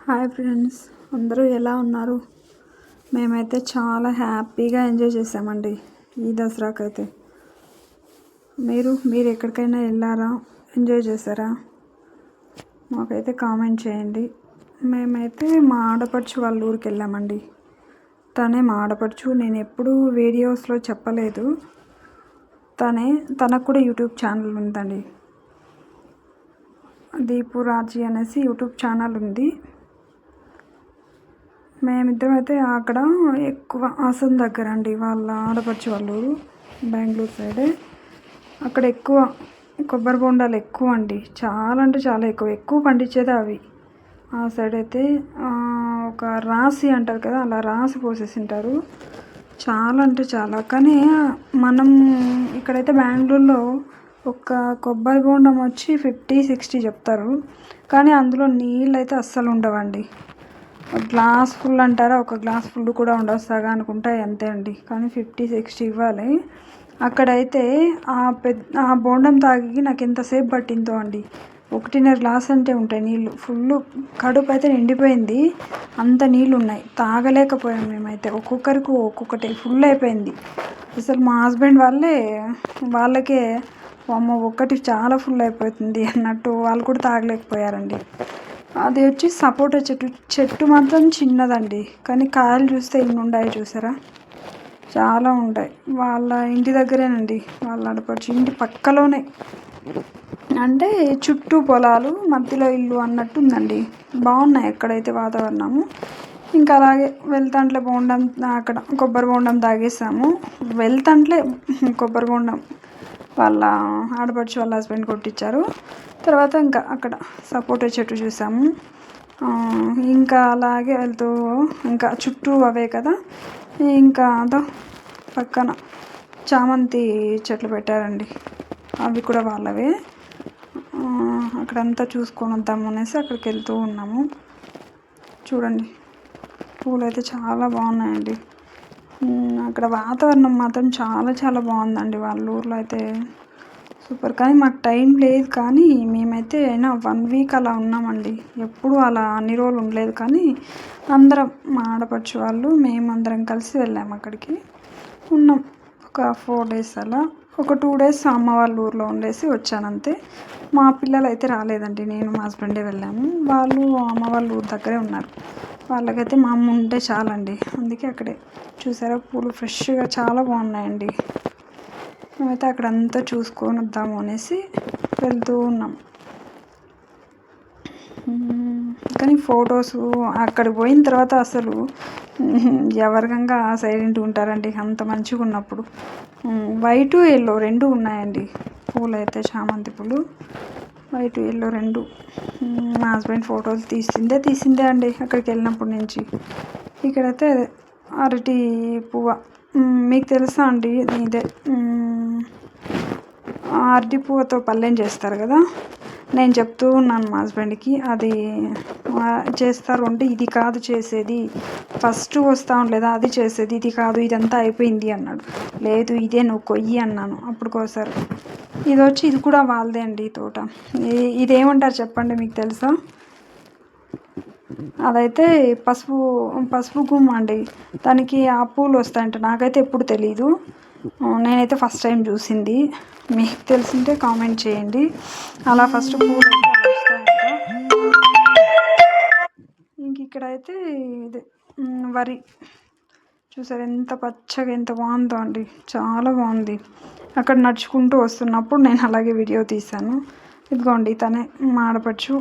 Hi friends, అందరూ ఎలా ఉన్నారు? మేమైతే చాలా హ్యాపీగా ఎంజాయ్ చేసామండి ఈ దసరాకైతే. మీరు ఎక్కడికైనా వెళ్ళారా? ఎంజాయ్ చేశారా? మాకైతే కామెంట్ చేయండి. మేమైతే మా ఆడపడుచు వాళ్ళ ఊరికి వెళ్ళామండి. తనే మా ఆడపడుచు. నేను ఎప్పుడూ వీడియోస్లో చెప్పలేదు. తనకు కూడా యూట్యూబ్ ఛానల్ ఉందండి. దీపు రాజీ అనేసి యూట్యూబ్ ఛానల్ ఉంది. మేమిద్దరం అయితే అక్కడ ఎక్కువ హాసన్ దగ్గర అండి, వాళ్ళ ఆడపడుచు వాళ్ళు బెంగళూరు సైడే. అక్కడ ఎక్కువ కొబ్బరి బొండాలు ఎక్కువ అండి, చాలా అంటే చాలా ఎక్కువ పండించేది అవి. ఆ సైడ్ అయితే ఒక రాసి అంటారు కదా, అలా రాసి పోసేసింటారు. చాలా అంటే చాలా. కానీ మనం ఇక్కడైతే బెంగళూరులో ఒక కొబ్బరి బొండం వచ్చి 50-60 చెప్తారు. కానీ అందులో నీళ్ళు అయితే అస్సలు ఉండవండి. గ్లాస్ ఫుల్ అంటారా, ఒక గ్లాస్ ఫుల్ కూడా ఉండవు, సగానికి ఉంటాయి అంతే అండి. కానీ 50-60 ఇవ్వాలి. అక్కడైతే ఆ బోండం తాగి నాకు ఎంతసేపు పట్టిందో అండి. 1.5 గ్లాస్ అంటే ఉంటాయి నీళ్ళు. ఫుల్ కడుపు అయితే నిండిపోయింది, అంత నీళ్ళు ఉన్నాయి. తాగలేకపోయాం మేమైతే. ఒక్కొక్కరికి ఒక్కొక్కటి ఫుల్ అయిపోయింది. అసలు మా హస్బెండ్ వాళ్ళకే అమ్మ ఒక్కటి చాలా ఫుల్ అయిపోతుంది అన్నట్టు వాళ్ళు కూడా తాగలేకపోయారండి. అది వచ్చి సపోటా చెట్టు మాత్రం చిన్నదండి, కానీ కాయలు చూస్తే ఇన్ని ఉన్నాయి చూసారా, చాలా ఉంటాయి. వాళ్ళ ఇంటి దగ్గరేనండి, వాళ్ళ ఆడపడుచు ఇంటి పక్కలోనే. అంటే చుట్టూ పొలాలు, మధ్యలో ఇల్లు అన్నట్టు ఉందండి. బాగున్నాయి ఎక్కడైతే వాతావరణము. ఇంకా అలాగే వెళ్తాంట్లే బోండం, అక్కడ కొబ్బరి బోండం తాగేసాము. వెళ్తాంట్లే కొబ్బరి బోండం వాళ్ళ ఆడపడుచు వాళ్ళ హస్బెండ్ కొట్టించారు. తర్వాత ఇంకా అక్కడ సపోటా చెట్టు చూసాము. ఇంకా అలాగే వెళ్తూ ఇంకా చుట్టూ అవే కదా, ఇంకా పక్కన చామంతి చెట్లు పెట్టారండి, అవి కూడా వాళ్ళవే. అక్కడంతా చూసుకొని వద్దాము అనేసి అక్కడికి వెళ్తూ ఉన్నాము. చూడండి, పూలు అయితే చాలా బాగున్నాయండి. అక్కడ వాతావరణం మాత్రం చాలా చాలా బాగుందండి వాళ్ళ ఊర్లో అయితే, సూపర్. కానీ మాకు టైం లేదు, కానీ మేమైతే అయినా 1 వీక్ అలా ఉన్నామండి. ఎప్పుడు అలా అన్ని రోజులు ఉండలేదు, కానీ అందరం మా ఆడపడుచు వాళ్ళు మేమందరం కలిసి వెళ్ళాము అక్కడికి. ఉన్నాం ఒక 4 days అలా. ఒక 2 days అమ్మ వాళ్ళ ఊర్లో ఉండేసి వచ్చానంతే. మా పిల్లలు అయితే రాలేదండి, నేను మా హస్బెండే వెళ్ళాము. వాళ్ళు అమ్మ వాళ్ళ ఊరు దగ్గరే ఉన్నారు. వాళ్ళకైతే మా అమ్మ ఉంటే చాలండి, అందుకే అక్కడే. చూసారా, పూలు ఫ్రెష్గా చాలా బాగున్నాయండి. మేమైతే అక్కడంతా చూసుకొని వద్దాము అనేసి వెళ్తూ ఉన్నాం. కానీ ఫొటోస్ అక్కడికి పోయిన తర్వాత అసలు ఎవరికంగా సైలెంట్గా ఉంటారండి, అంత మంచిగా ఉన్నప్పుడు. వైట్ ఎల్లో 2 ఉన్నాయండి పూలు అయితే, చామంతి పూలు వైట్ ఎల్లో 2. మా హస్బెండ్ ఫొటోస్ తీసిందే అండి అక్కడికి వెళ్ళినప్పటి నుంచి. ఇక్కడైతే అరటి పువ్వ, మీకు తెలుసా అండి, ఇదే అరటి పువ్వుతో పళ్ళెం చేస్తారు కదా. నేను చెప్తూ ఉన్నాను మా హస్బెండ్కి, అది చేస్తారు అంటే ఇది కాదు చేసేది, ఫస్ట్ వస్తూ ఉండలేదా అది చేసేది, ఇది కాదు ఇదంతా అయిపోయింది అన్నాడు. లేదు ఇదే నువ్వు కొయ్యి అన్నాను. అప్పుడు కోసారు. ఇది కూడా వాళ్ళదే అండి తోట. ఇదేమంటారు చెప్పండి, మీకు తెలుసా? అదైతే పసుపు గుమ్మ అండి. దానికి ఆ పూలు వస్తాయంట, నాకైతే ఎప్పుడు తెలీదు. నేనైతే ఫస్ట్ టైం చూసింది. మీకు తెలిసింటే కామెంట్ చేయండి. అలా ఫస్ట్ పూలు వస్తాయంట. ఇంక ఇక్కడైతే ఇది వరి చూసారు, ఎంత పచ్చగా ఎంత బాగుందో అండి, చాలా బాగుంది. అక్కడ నడుచుకుంటూ వస్తున్నప్పుడు నేను అలాగే వీడియో తీశాను. ఇదిగోండి తనే మా ఆడపడుచు.